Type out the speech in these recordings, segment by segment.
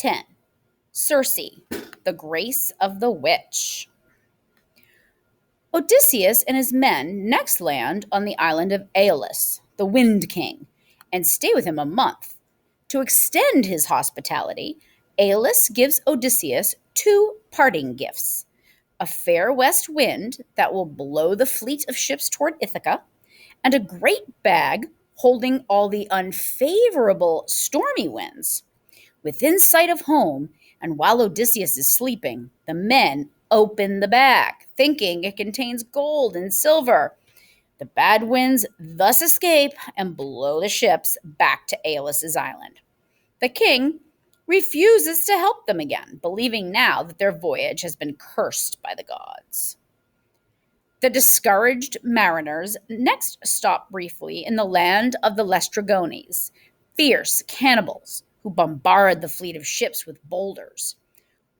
10. Circe, the Grace of the Witch. Odysseus and his men next land on the island of Aeolus, the Wind King, and stay with him a month. To extend his hospitality, Aeolus gives Odysseus two parting gifts: a fair west wind that will blow the fleet of ships toward Ithaca, and a great bag holding all the unfavorable stormy winds. Within sight of home, and while Odysseus is sleeping, the men open the bag, thinking it contains gold and silver. The bad winds thus escape and blow the ships back to Aeolus's island. The king refuses to help them again, believing now that their voyage has been cursed by the gods. The discouraged mariners next stop briefly in the land of the Laestrygons, fierce cannibals who bombard the fleet of ships with boulders.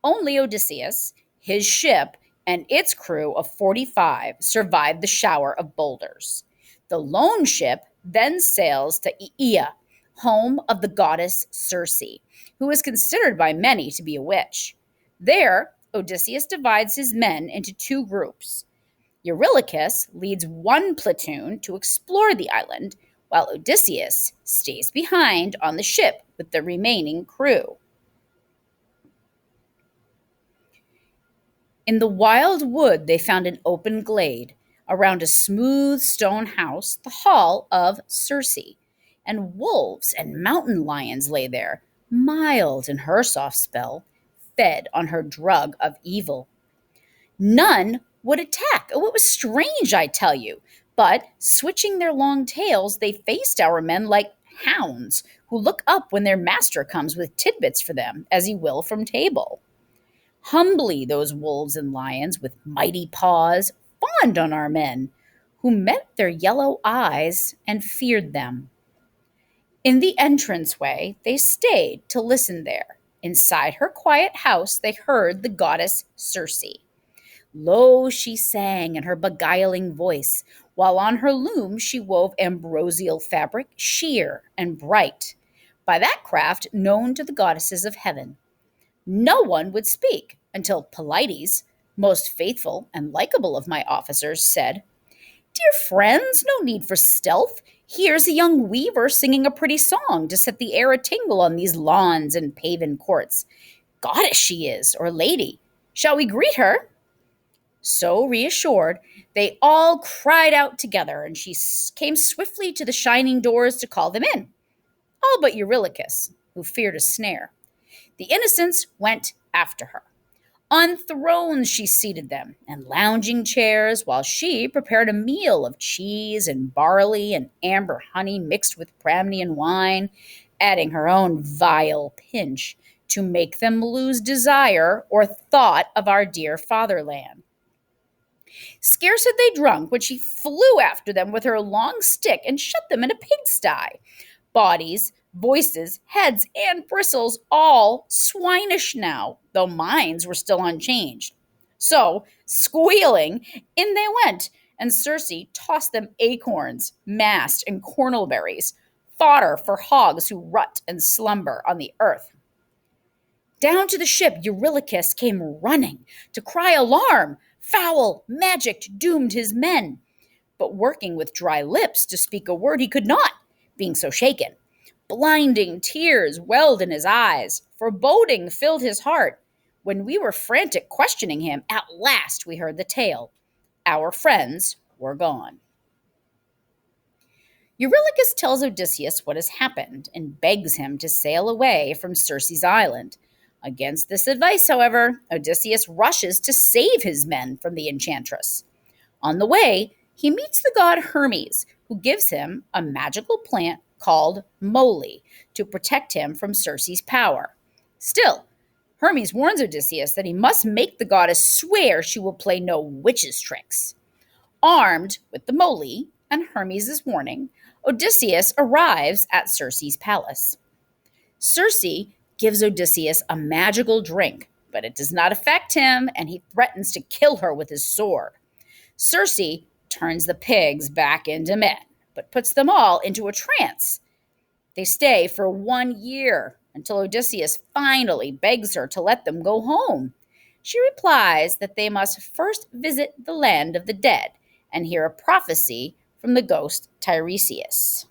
Only Odysseus, his ship, and its crew of 45 survive the shower of boulders. The lone ship then sails to Aea, home of the goddess Circe, who is considered by many to be a witch. There, Odysseus divides his men into two groups. Eurylochus leads one platoon to explore the island, while Odysseus stays behind on the ship with the remaining crew. In the wild wood, they found an open glade. Around a smooth stone house, the hall of Circe, and wolves and mountain lions lay there, mild in her soft spell, fed on her drug of evil. None would attack. Oh, it was strange, I tell you. But, switching their long tails, they faced our men like hounds who look up when their master comes with tidbits for them, as he will from table. Humbly, those wolves and lions, with mighty paws, fawned on our men, who met their yellow eyes and feared them. In the entranceway, they stayed to listen there. Inside her quiet house, they heard the goddess Circe. Low she sang in her beguiling voice, while on her loom she wove ambrosial fabric, sheer and bright, by that craft known to the goddesses of heaven. No one would speak until Polites, most faithful and likable of my officers, said, "Dear friends, no need for stealth. Here's a young weaver singing a pretty song to set the air a-tingle on these lawns and paven courts. Goddess she is, or lady. Shall we greet her?" So reassured, they all cried out together, and she came swiftly to the shining doors to call them in. All but Eurylochus, who feared a snare. The innocents went after her. On thrones she seated them, and lounging chairs, while she prepared a meal of cheese and barley and amber honey mixed with Pramnian wine, adding her own vile pinch to make them lose desire or thought of our dear fatherland. Scarce had they drunk when she flew after them with her long stick and shut them in a pigsty. Bodies, voices, heads, and bristles, all swinish now, though minds were still unchanged. So, squealing, in they went, and Circe tossed them acorns, mast, and cornelberries, fodder for hogs who rut and slumber on the earth. Down to the ship Eurylochus came running to cry alarm. Foul magic doomed his men. But working with dry lips to speak a word he could not, being so shaken. Blinding tears welled in his eyes. Foreboding filled his heart. When we were frantic questioning him, at last we heard the tale. Our friends were gone. Eurylochus tells Odysseus what has happened and begs him to sail away from Circe's island. Against this advice, however, Odysseus rushes to save his men from the enchantress. On the way, he meets the god Hermes, who gives him a magical plant called moly to protect him from Circe's power. Still, Hermes warns Odysseus that he must make the goddess swear she will play no witch's tricks. Armed with the moly and Hermes' warning, Odysseus arrives at Circe's palace. Circe gives Odysseus a magical drink, but it does not affect him, and he threatens to kill her with his sword. Circe turns the pigs back into men, but puts them all into a trance. They stay for 1 year, until Odysseus finally begs her to let them go home. She replies that they must first visit the land of the dead and hear a prophecy from the ghost Tiresias.